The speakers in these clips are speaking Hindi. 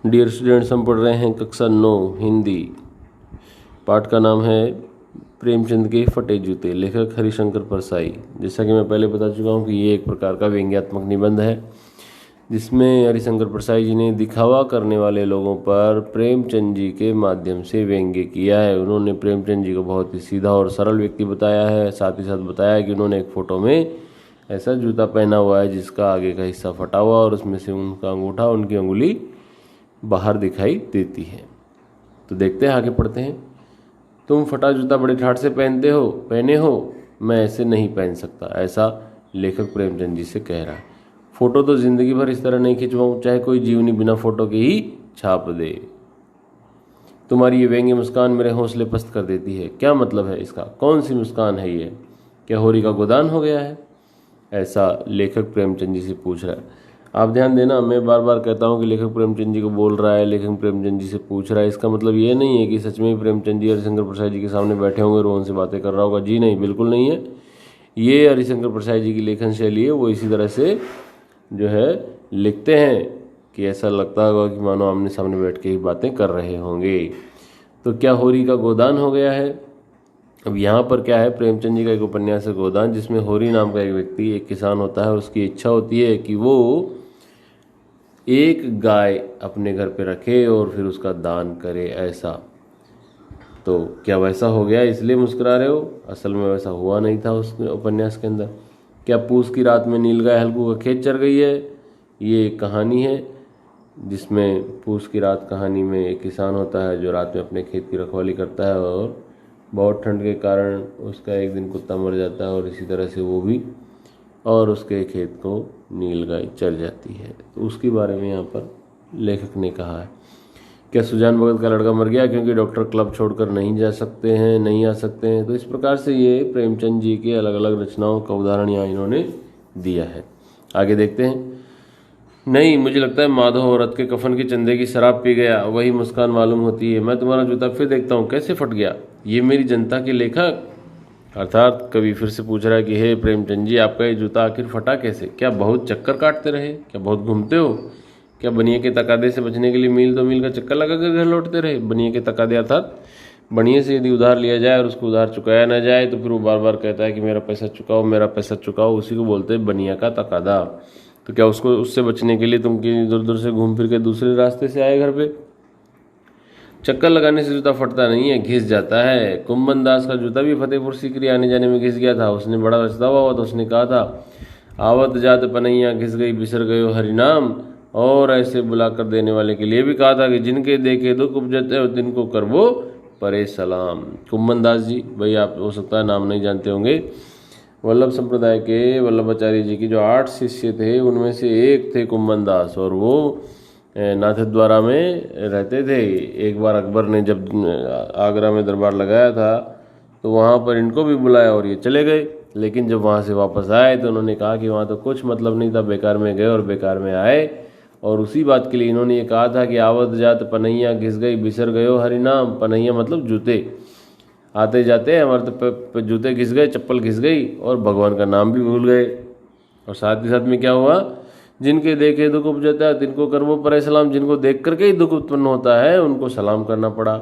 डियर स्टूडेंट्स, हम पढ़ रहे हैं कक्षा 9 हिंदी। पाठ का नाम है प्रेमचंद के फटे जूते, लेखक हरिशंकर परसाई। जैसा कि मैं पहले बता चुका हूँ कि ये एक प्रकार का व्यंग्यात्मक निबंध है जिसमें हरिशंकर परसाई जी ने दिखावा करने वाले लोगों पर प्रेमचंद जी के माध्यम से व्यंग्य किया है। उन्होंने प्रेमचंद जी को बहुत ही सीधा और सरल व्यक्ति बताया है। साथ ही साथ बताया कि उन्होंने एक फ़ोटो में ऐसा जूता पहना हुआ है जिसका आगे का हिस्सा फटा हुआ और उसमें से उनका अंगूठा, उनकी अंगुली बाहर दिखाई देती है। तो देखते हैं, आगे पढ़ते हैं। तुम फटा जूता बड़े ठाठ से पहने हो, मैं ऐसे नहीं पहन सकता, ऐसा लेखक प्रेमचंद जी से कह रहा है। फोटो तो जिंदगी भर इस तरह नहीं खिंचवाऊं, चाहे कोई जीवनी बिना फोटो के ही छाप दे। तुम्हारी ये व्यंग्य मुस्कान मेरे हौसले पस्त कर देती है। क्या मतलब है इसका? कौन सी मुस्कान है ये? क्या होरी का गोदान हो गया है? ऐसा लेखक प्रेमचंद जी से पूछ रहा है। आप ध्यान देना, मैं बार बार कहता हूँ कि लेखक प्रेमचंद जी को बोल रहा है, लेखक प्रेमचंद जी से पूछ रहा है। इसका मतलब ये नहीं है कि सच में ही प्रेमचंद जी हरिशंकर परसाई जी के सामने बैठे होंगे और उनसे बातें कर रहा होगा। जी नहीं, बिल्कुल नहीं है। ये हरिशंकर परसाई जी की लेखन शैली है। वो इसी तरह से जो है लिखते हैं कि ऐसा लगता होगा कि मानो आमने सामने बैठ के ही बातें कर रहे होंगे। तो क्या होरी का गोदान हो गया है? अब यहाँ पर क्या है, प्रेमचंद जी का एक उपन्यास है गोदान, जिसमें होरी नाम का एक व्यक्ति, एक किसान होता है। उसकी इच्छा होती है कि वो एक गाय अपने घर पे रखे और फिर उसका दान करे। ऐसा तो क्या वैसा हो गया इसलिए मुस्कुरा रहे हो? असल में वैसा हुआ नहीं था उस उपन्यास के अंदर। क्या पूस की रात में नीलगाय हल्कू का खेत चर गई है? ये एक कहानी है जिसमें पूस की रात कहानी में एक किसान होता है जो रात में अपने खेत की रखवाली करता है और बहुत ठंड के कारण उसका एक दिन कुत्ता मर जाता है और इसी तरह से वो भी और उसके खेत को नीलगाय चर जाती है। तो उसके बारे में यहाँ पर लेखक ने कहा है। क्या सुजान भगत का लड़का मर गया क्योंकि डॉक्टर क्लब छोड़कर नहीं आ सकते हैं? तो इस प्रकार से ये प्रेमचंद जी के अलग अलग रचनाओं का उदाहरण यहाँ इन्होंने दिया है। आगे देखते हैं। नहीं, मुझे लगता है माधव औरत के कफन के चंदे की शराब पी गया, वही मुस्कान मालूम होती है। मैं तुम्हारा जूता फिर देखता हूँ, कैसे फट गया? ये मेरी जनता के लेखक अर्थात कवि फिर से पूछ रहा है कि हे प्रेमचंद जी, आपका ये जूता आखिर फटा कैसे? क्या बहुत चक्कर काटते रहे? क्या बहुत घूमते हो? क्या बनिए के तकादे से बचने के लिए मील 2 मील का चक्कर लगा कर घर लौटते रहे? बनिए के तकादे अर्थात बनिए से यदि उधार लिया जाए और उसको उधार चुकाया ना जाए तो फिर वो बार बार कहता है कि मेरा पैसा चुकाओ, मेरा पैसा चुकाओ। उसी को बोलते हैं बनिया का तकादा। तो क्या उसको उससे बचने के लिए तुम इधर उधर से घूम फिर के दूसरे रास्ते से आए घर पे? चक्कर लगाने से जूता फटता नहीं है, घिस जाता है। कुंभन दास का जूता भी फतेहपुर सीकरी आने जाने में घिस गया था। उसने बड़ा पछतावा हुआ तो उसने कहा था, आवत जात पनैया घिस गई बिसर गयो हरिनाम। और ऐसे बुलाकर देने वाले के लिए भी कहा था कि जिनके देखे दुख उपजते हो तिनको करबो परे सलाम। कुंभन दास जी, भाई आप हो सकता है नाम नहीं जानते होंगे, वल्लभ संप्रदाय के वल्लभाचार्य जी की जो 8 शिष्य थे उनमें से एक थे कुंभन दास, और वो नाथद्वारा में रहते थे। एक बार अकबर ने जब आगरा में दरबार लगाया था तो वहाँ पर इनको भी बुलाया और ये चले गए। लेकिन जब वहाँ से वापस आए तो उन्होंने कहा कि वहाँ तो कुछ मतलब नहीं था, बेकार में गए और बेकार में आए। और उसी बात के लिए इन्होंने ये कहा था कि आवत जात पनैया घिस गई बिसर गयो हरिनाम। पनैया मतलब जूते, आते जाते हमारे तो जूते घिस गए, चप्पल घिस गई और भगवान का नाम भी भूल गए। और साथ ही साथ में क्या हुआ, जिनके देखे दुख उपजता है तिनको करबो परे सलाम। जिनको देख करके ही दुख उत्पन्न होता है उनको सलाम करना पड़ा,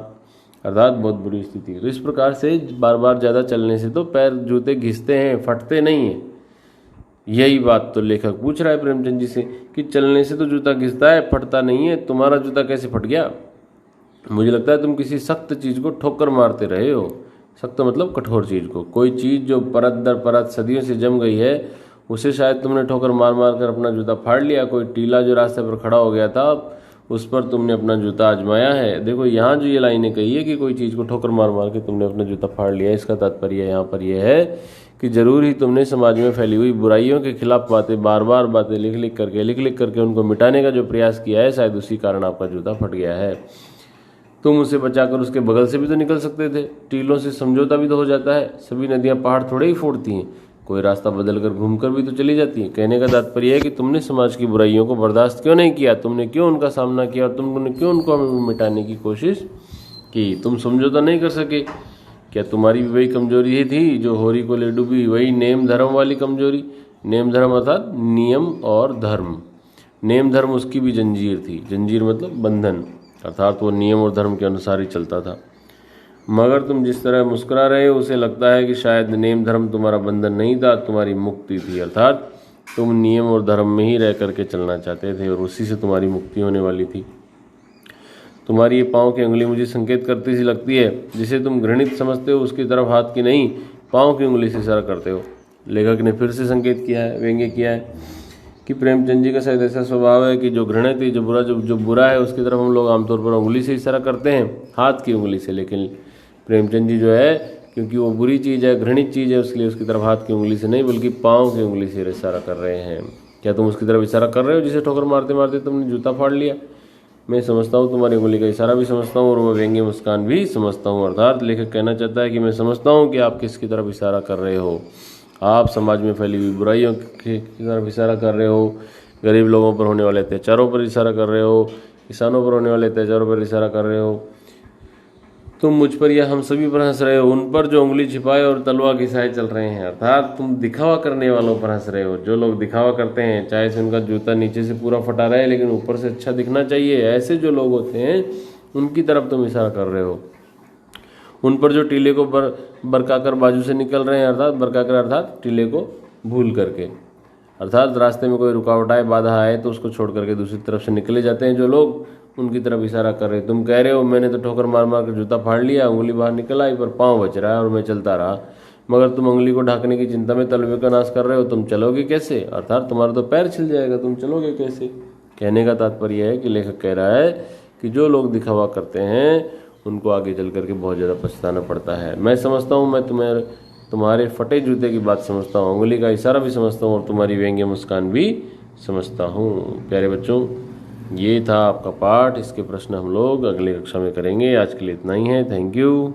अर्थात बहुत बुरी स्थिति। तो इस प्रकार से बार बार ज़्यादा चलने से तो पैर जूते घिसते हैं, फटते नहीं हैं। यही बात तो लेखक पूछ रहा है प्रेमचंद जी से कि चलने से तो जूता घिसता है, फटता नहीं है, तुम्हारा जूता कैसे फट गया? मुझे लगता है तुम किसी सख्त चीज़ को ठोकर मारते रहे हो। सख्त मतलब कठोर चीज़ को। कोई चीज़ जो परत दर परत सदियों से जम गई है उसे शायद तुमने ठोकर मार मार कर अपना जूता फाड़ लिया। कोई टीला जो रास्ते पर खड़ा हो गया था उस पर तुमने अपना जूता आजमाया है। देखो यहाँ जो ये लाइनें कही है कि कोई चीज़ को ठोकर मार मार के तुमने अपना जूता फाड़ लिया, इसका तात्पर्य यहाँ पर यह है कि जरूर ही तुमने समाज में फैली हुई बुराइयों के खिलाफ बार बार बातें लिख लिख करके उनको मिटाने का जो प्रयास किया है, शायद उसी कारण आपका जूता फट गया है। तुम उसे बचाकर उसके बगल से भी तो निकल सकते थे, टीलों से समझौता भी तो हो जाता है। सभी नदियां पहाड़ थोड़े ही फोड़ती हैं, कोई रास्ता बदल कर घूम कर भी तो चली जाती हैं। कहने का तात्पर्य है कि तुमने समाज की बुराइयों को बर्दाश्त क्यों नहीं किया, तुमने क्यों उनका सामना किया और तुमने क्यों उनको मिटाने की कोशिश की। तुम समझौता नहीं कर सके। क्या तुम्हारी भी वही कमजोरी ही थी जो होरी को ले डूबी, वही नेम धर्म वाली कमजोरी? नेम धर्म अर्थात नियम और धर्म। नेम धर्म उसकी भी जंजीर थी। जंजीर मतलब बंधन, अर्थात वो नियम और धर्म के अनुसार ही चलता था। मगर तुम जिस तरह मुस्कुरा रहे हो उसे लगता है कि शायद नेम धर्म तुम्हारा बंधन नहीं था, तुम्हारी मुक्ति थी। अर्थात तुम नियम और धर्म में ही रह करके चलना चाहते थे और उसी से तुम्हारी मुक्ति होने वाली थी। तुम्हारी ये पाँव की उंगली मुझे संकेत करती सी लगती है, जिसे तुम घृणित समझते हो उसकी तरफ हाथ की नहीं पाँव की उंगली से इशारा करते हो। लेखक ने फिर से संकेत किया है, व्यंग्य किया है कि प्रेमचंद जी का शायद ऐसा स्वभाव है कि जो घृणित है, जो बुरा है उसकी तरफ हम लोग आमतौर पर उंगली से इशारा करते हैं, हाथ की उंगली से। लेकिन प्रेमचंद जी जो है, क्योंकि वो बुरी चीज़ है, घृणित चीज़ है, उसके उसकी तरफ हाथ की उंगली से नहीं बल्कि पाँव की उंगली से इशारा कर रहे हैं। क्या तुम उसकी तरफ इशारा कर रहे हो जिसे ठोकर मारते मारते तुमने जूता फाड़ लिया? मैं समझता हूँ, तुम्हारी उंगली का इशारा भी समझता हूँ और मैं व्यंग्य मुस्कान भी समझता हूँ। अर्थात लेखक कहना चाहता है कि मैं समझता हूँ कि आप किसकी तरफ इशारा कर रहे हो। आप समाज में फैली हुई बुराइयों की तरफ इशारा कर रहे हो, गरीब लोगों पर होने वाले अत्याचारों पर इशारा कर रहे हो, किसानों पर होने वाले अत्याचारों पर इशारा कर रहे हो। तुम मुझ पर या हम सभी पर हंस रहे हो, उन पर जो उंगली छिपाए और तलवार घिसाए चल रहे हैं। अर्थात तुम दिखावा करने वालों पर हंस रहे हो। जो लोग दिखावा करते हैं, चाहे से उनका जूता नीचे से पूरा फटा रहे लेकिन ऊपर से अच्छा दिखना चाहिए, ऐसे जो लोग होते हैं उनकी तरफ तुम इशारा कर रहे हो। उन पर जो टीले को बरकाकर बाजू से निकल रहे हैं, अर्थात बरकाकर अर्थात टीले को भूल करके, अर्थात रास्ते में कोई रुकावट आए, बाधा आए तो उसको छोड़ करके दूसरी तरफ से निकले जाते हैं जो लोग, उनकी तरफ इशारा कर रहे। तुम कह रहे हो मैंने तो ठोकर मार मार कर जूता फाड़ लिया, उंगली बाहर निकल आई पर पाँव बच रहा है और मैं चलता रहा। मगर तुम उंगली को ढकने की चिंता में तलवे का नाश कर रहे हो। तुम चलोगे कैसे? अर्थात तुम्हारा तो पैर छिल जाएगा, तुम चलोगे कैसे? कहने का तात्पर्य है कि लेखक कह रहा है कि जो लोग दिखावा करते हैं उनको आगे चल करके बहुत ज़्यादा पछताना पड़ता है। मैं समझता हूँ, मैं तुम्हारे फटे जूते की बात समझता हूँ, उंगली का इशारा भी समझता हूँ और तुम्हारी व्यंग्य मुस्कान भी समझता हूँ। प्यारे बच्चों, ये था आपका पाठ। इसके प्रश्न हम लोग अगली कक्षा में करेंगे। आज के लिए इतना ही है। Thank you.